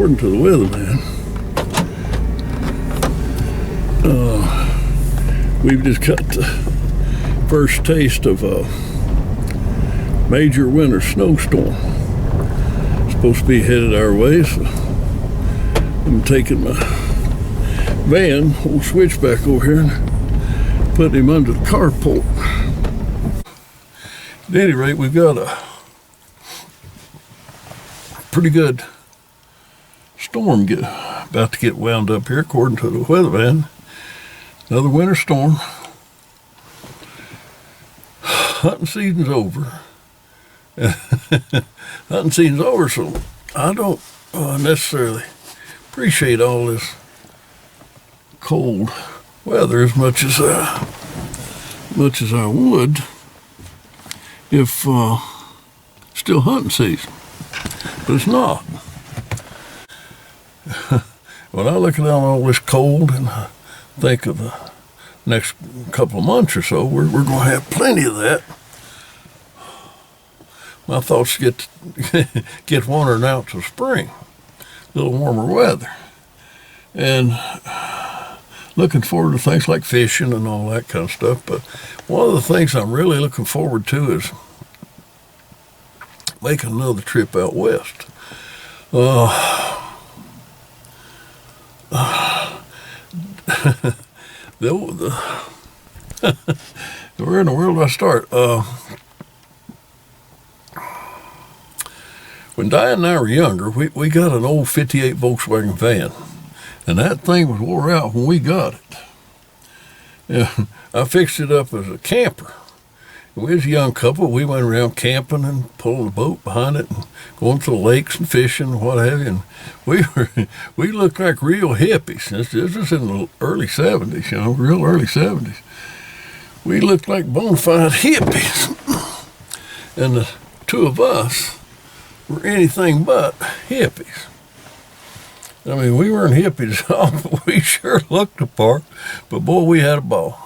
according to the weatherman, we've just got the first taste of a major winter snowstorm. It's supposed to be headed our way, so I'm taking my van, old switchback over here, and putting him under the carport. At any rate, we've got a pretty good storm about to get wound up here, according to the weatherman. Another winter storm. Hunting season's over. Hunting season's over, so I don't necessarily appreciate all this cold weather as much as I would if still hunting season. But it's not. When I look at all this cold and I think of the next couple of months or so, we're going to have plenty of that. My thoughts get wandering out to spring, a little warmer weather, and looking forward to things like fishing and all that kind of stuff. But one of the things I'm really looking forward to is making another trip out west. Where in the world do I start? When Diane and I were younger, we got an old 58 Volkswagen van, and that thing was wore out when we got it. Yeah, I fixed it up as a camper. We was a young couple. We went around camping and pulling a boat behind it and going to the lakes and fishing and what have you. And we looked like real hippies. This was in the early 70s, real early 70s. We looked like bona fide hippies. And the two of us were anything but hippies. I mean, we weren't hippies at all, but we sure looked the part. But boy, we had a ball.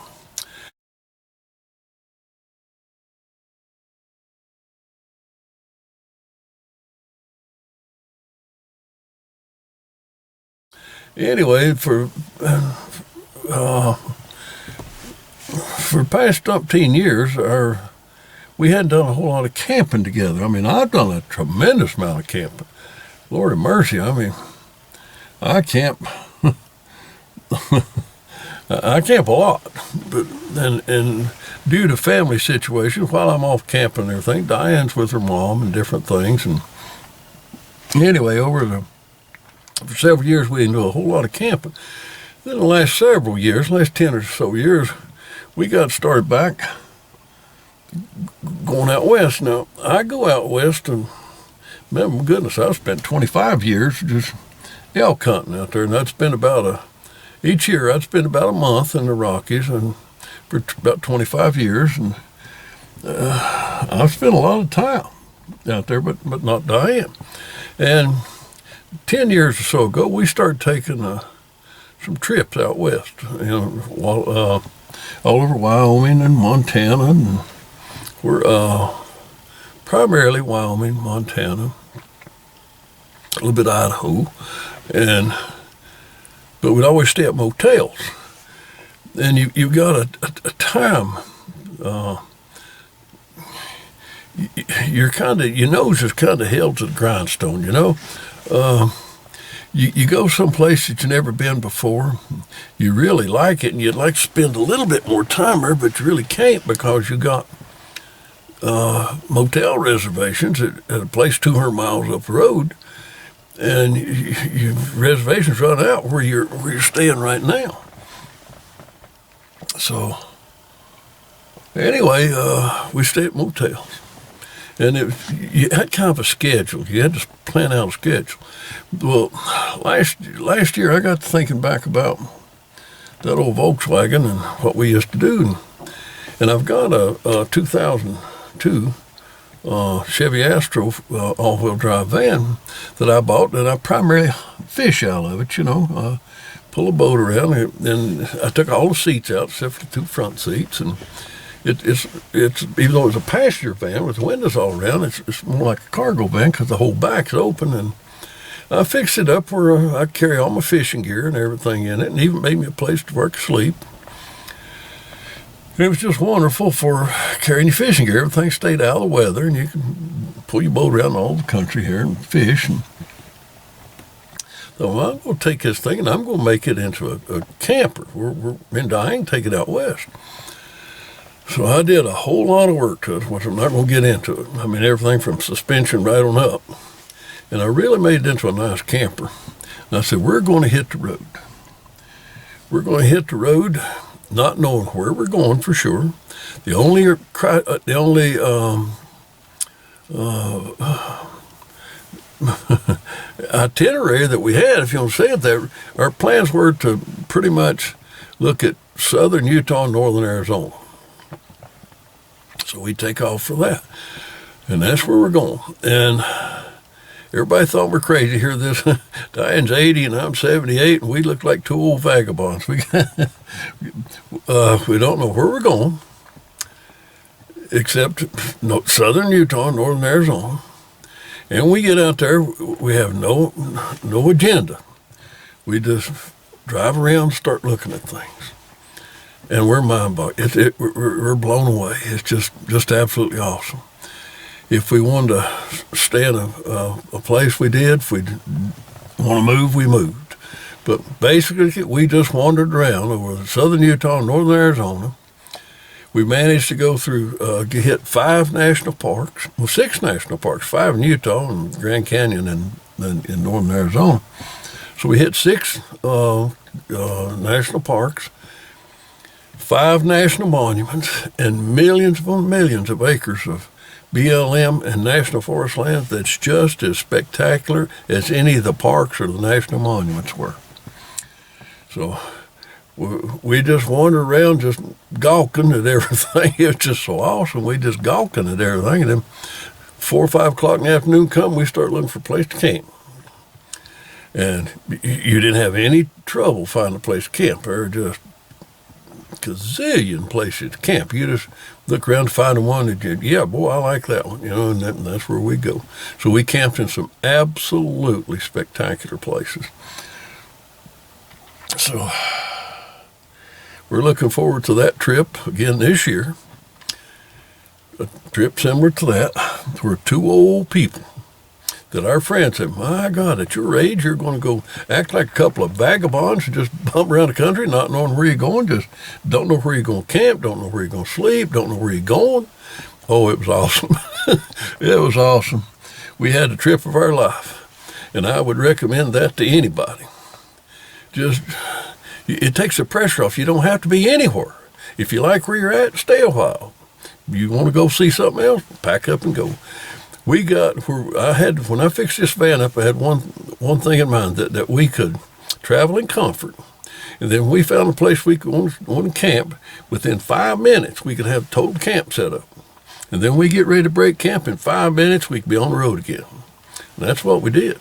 Anyway, for past 13 years, we hadn't done a whole lot of camping together. I mean, I've done a tremendous amount of camping. Lord have mercy. I mean, I camp. I camp a lot, but and due to family situations, while I'm off camping and everything, Diane's with her mom and different things. And anyway, for several years, we didn't do a whole lot of camping. Then the last several years, last 10 or so years, we got started back going out west. Now, I go out west, and man, my goodness, I've spent 25 years just elk hunting out there, and I'd spend each year I'd spend about a month in the Rockies, and for about 25 years, and I've spent a lot of time out there, but not Diane. And 10 years or so ago, we started taking some trips out west, all over Wyoming and Montana, and we're primarily Wyoming, Montana, a little bit of Idaho, but we'd always stay at motels. And you've got a time, your nose is kind of held to the grindstone, You go someplace that you've never been before, you really like it, and you'd like to spend a little bit more time there, but you really can't because you got motel reservations at a place 200 miles up the road, and your reservations run out where you're staying right now. So anyway, we stay at motels. And you had kind of a schedule. You had to plan out a schedule. Well, last year I got to thinking back about that old Volkswagen and what we used to do. And I've got a 2002 Chevy Astro all-wheel drive van that I bought, and I primarily fish out of it, pull a boat around. And I took all the seats out except for the two front seats, and It's even though it's a passenger van with the windows all around, it's more like a cargo van because the whole back's open, and I fixed it up where I carry all my fishing gear and everything in it, and even made me a place to work asleep. And it was just wonderful for carrying your fishing gear. Everything stayed out of the weather, and you can pull your boat around all the country here and fish. And so I'm going to take this thing and I'm going to make it into a camper. We're in dying, take it out west. So I did a whole lot of work to it, which I'm not going to get into it. I mean, everything from suspension right on up. And I really made it into a nice camper. And I said, we're going to hit the road. We're going to hit the road, not knowing where we're going for sure. The only itinerary that we had, if you want to say it there, our plans were to pretty much look at southern Utah and northern Arizona. So we take off for that. And that's where we're going. And everybody thought we're crazy here. This Diane's 80 and I'm 78, and we look like two old vagabonds. We don't know where we're going, except southern Utah, northern Arizona. And we get out there, we have no agenda. We just drive around and start looking at things. And we're mind-boggling. We're blown away. It's just absolutely awesome. If we wanted to stay in a place, we did. If we want to move, we moved. But basically, we just wandered around over southern Utah and northern Arizona. We managed to go through, hit 5 national parks, well, 6 national parks, 5 in Utah and Grand Canyon in northern Arizona. So we hit 6 national parks, 5 national monuments, and millions upon millions of acres of BLM and national forest land that's just as spectacular as any of the parks or the national monuments were. So we just wandered around just gawking at everything. It was just so awesome. We just gawking at everything. And then 4 or 5 o'clock in the afternoon come, we start looking for a place to camp. And you didn't have any trouble finding a place to camp. There were just a gazillion places to camp. You just look around to find one that yeah, boy, I like that one, and that's where we go. So we camped in some absolutely spectacular places. So we're looking forward to that trip again this year. A trip similar to that. We're 2 old people that our friends said, my God, at your age, you're going to go act like a couple of vagabonds and just bump around the country, not knowing where you're going, just don't know where you're going to camp, don't know where you're going to sleep, don't know where you're going. Oh, it was awesome. It was awesome. We had the trip of our life, and I would recommend that to anybody. Just, it takes the pressure off. You don't have to be anywhere. If you like where you're at, stay a while. You want to go see something else, pack up and go. We got where when I fixed this van up, I had one thing in mind, that we could travel in comfort. And then we found a place we could want to camp. Within 5 minutes, we could have a total camp set up. And then we get ready to break camp. In 5 minutes, we could be on the road again. And that's what we did.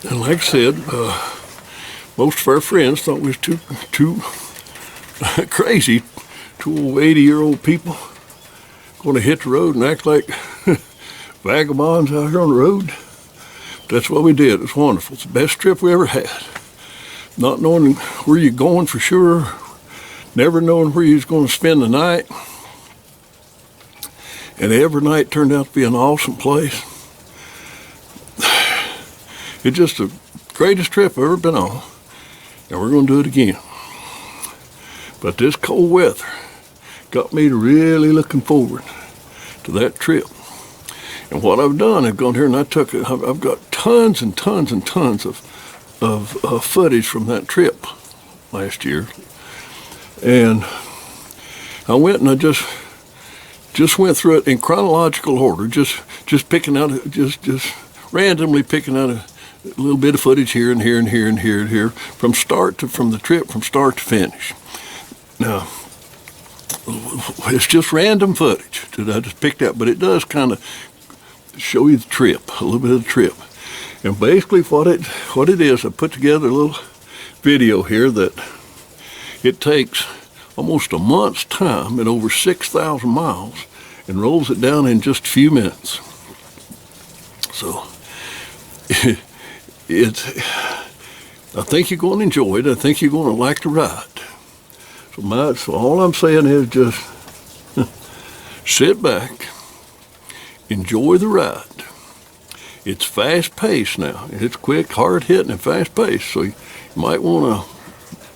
And like I said, most of our friends thought we was too crazy, 2 old 80-year-old people going to hit the road and act like vagabonds out here on the road. That's what we did. It was wonderful. It's the best trip we ever had. Not knowing where you're going for sure, never knowing where you was going to spend the night. And every night turned out to be an awesome place. It's just the greatest trip I've ever been on. And we're going to do it again. But this cold weather got me to really looking forward to that trip. And what I've done, I've gone here and I've got tons and tons and tons of footage from that trip last year. And I went and I just went through it in chronological order, just picking out, just randomly picking out a little bit of footage here and here and here and here and here from the trip from start to finish. Now, it's just random footage that I just picked out, but it does kind of show you the trip, a little bit of the trip. And basically what it is, I put together a little video here that it takes almost a month's time and over 6,000 miles and rolls it down in just a few minutes. So I think you're going to enjoy it. I think you're going to like the ride. So all I'm saying is just sit back, enjoy the ride. It's fast-paced now. It's quick, hard-hitting, and fast-paced. So you might want to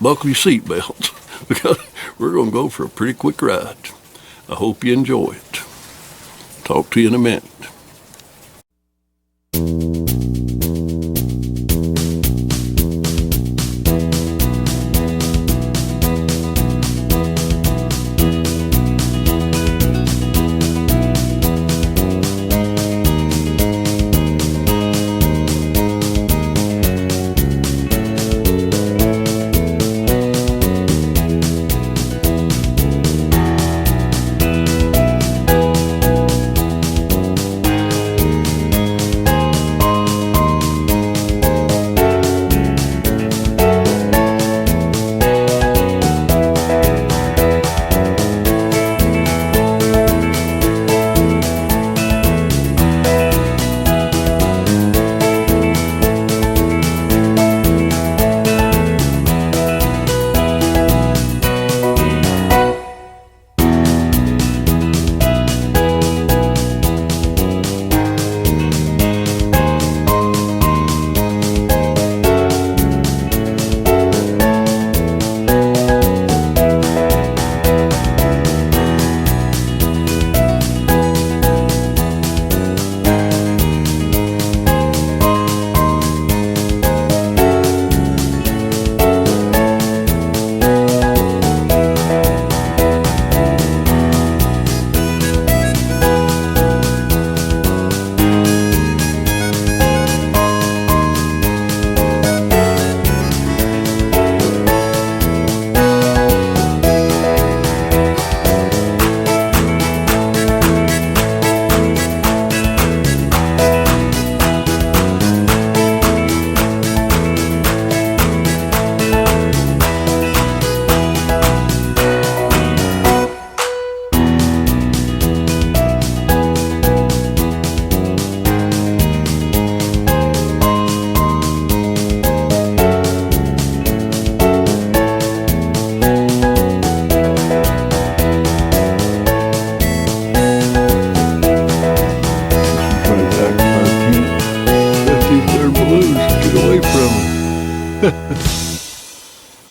buckle your seatbelts because we're going to go for a pretty quick ride. I hope you enjoy it. Talk to you in a minute.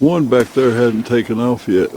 One back there hadn't taken off yet.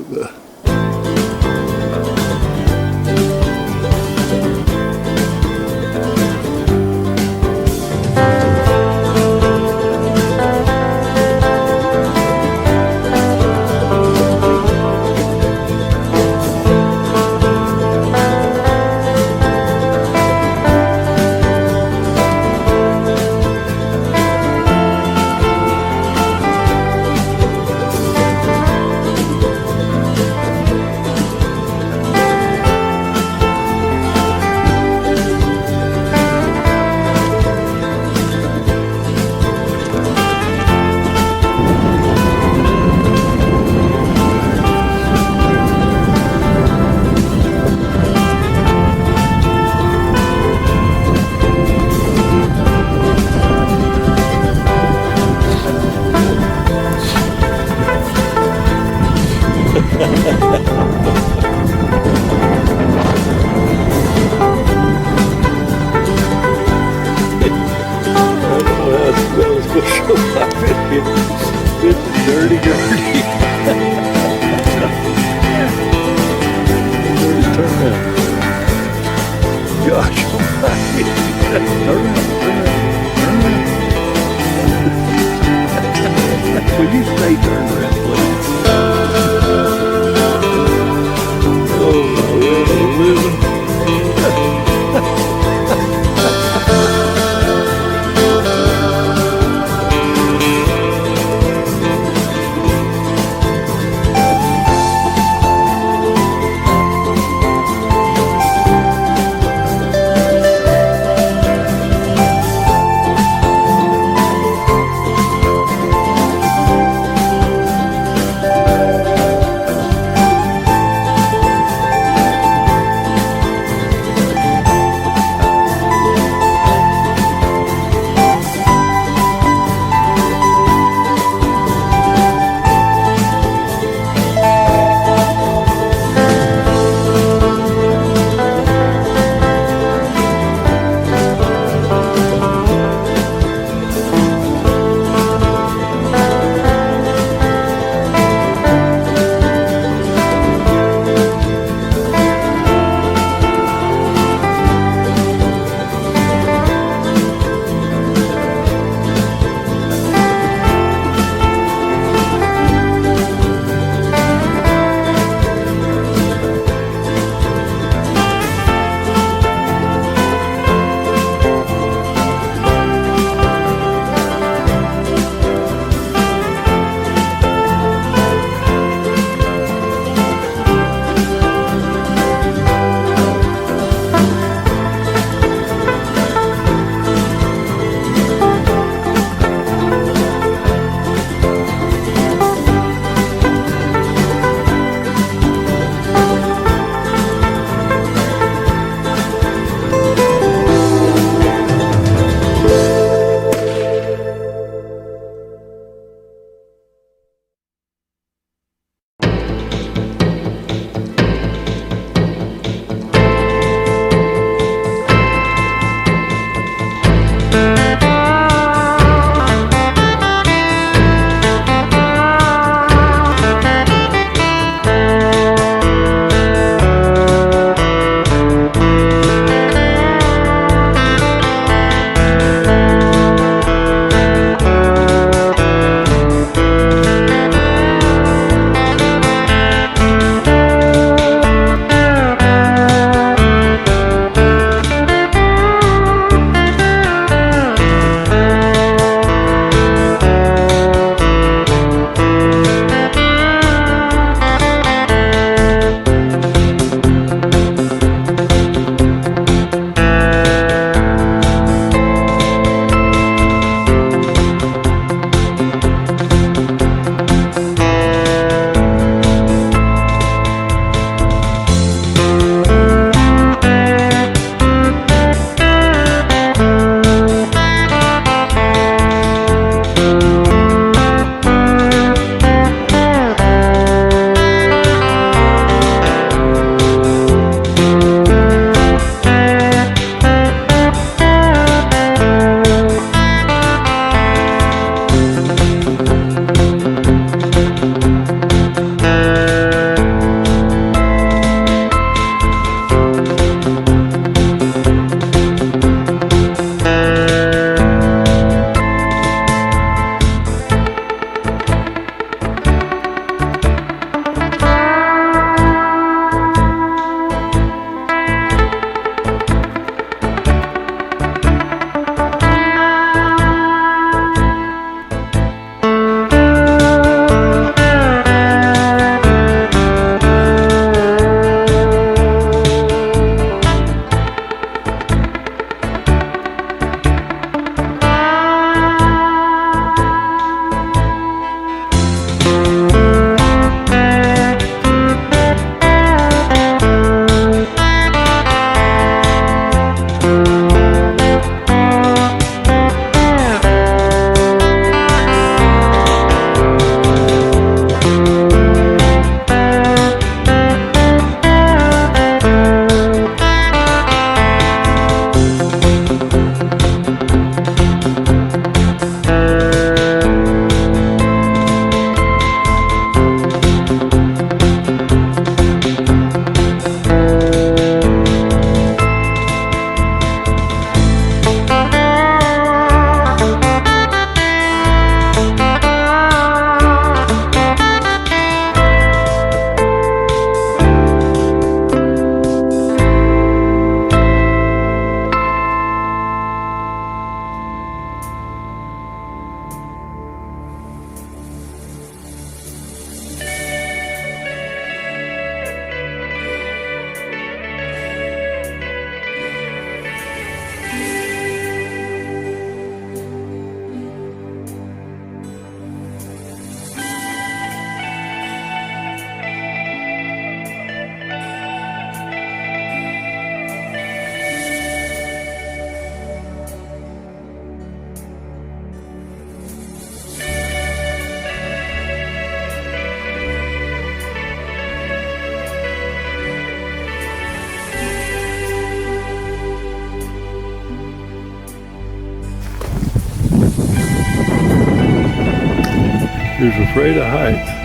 who's afraid of heights.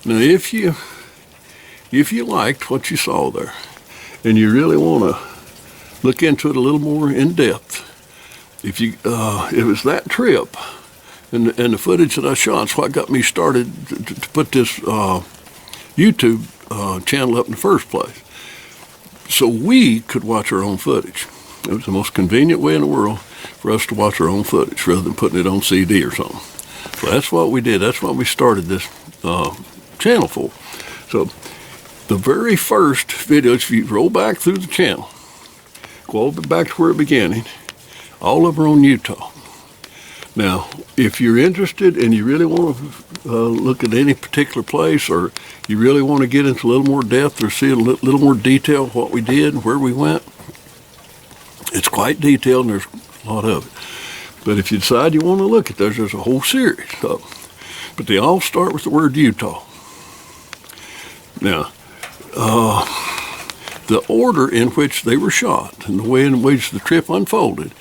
Now, if you liked what you saw there, and you really want to look into it a little more in depth, if it was that trip and the footage that I shot, it's what got me started to put this YouTube channel up in the first place, so we could watch our own footage. It was the most convenient way in the world for us to watch our own footage rather than putting it on CD or something. So that's what we did. That's what we started this channel for. So the very first video, if you roll back through the channel, go all the way back to where it began, all of them are on Utah. Now, if you're interested and you really want to look at any particular place, or you really want to get into a little more depth or see a little more detail of what we did and where we went, It's quite detailed, and there's a lot of it. But if you decide you want to look at those, there's a whole series of them. But they all start with the word Utah. Now, the order in which they were shot and the way in which the trip unfolded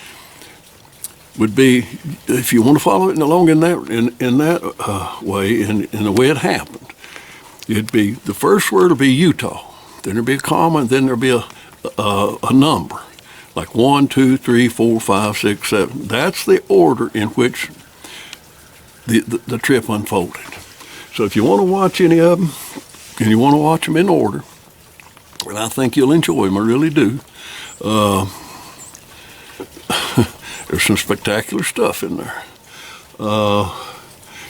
would be, if you want to follow it along in that way, in the way it happened, it'd be, the first word would be Utah, then there'd be a comma, and then there'd be a number, like 1, 2, 3, 4, 5, 6, 7. That's the order in which the trip unfolded. So if you want to watch any of them, and you want to watch them in order, and I think you'll enjoy them, I really do. There's some spectacular stuff in there.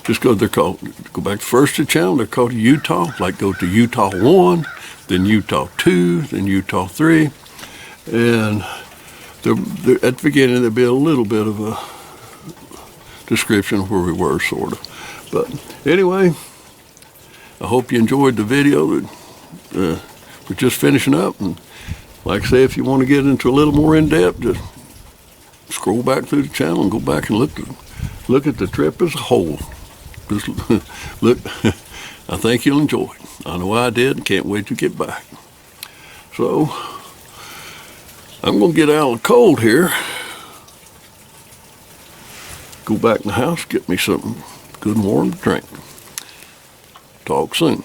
Just go back to first to the channel, they're called Utah, like go to Utah 1, then Utah 2, then Utah 3, and at the beginning there'll be a little bit of a description of where we were, sort of. But anyway, I hope you enjoyed the video. We're just finishing up, and like I say, if you want to get into a little more in depth, just scroll back through the channel and go back and look at the trip as a whole. Just look. I think you'll enjoy it. I know I did, and can't wait to get back. So I'm gonna get out of the cold here, go back in the house, get me something good and warm to drink. Talk soon.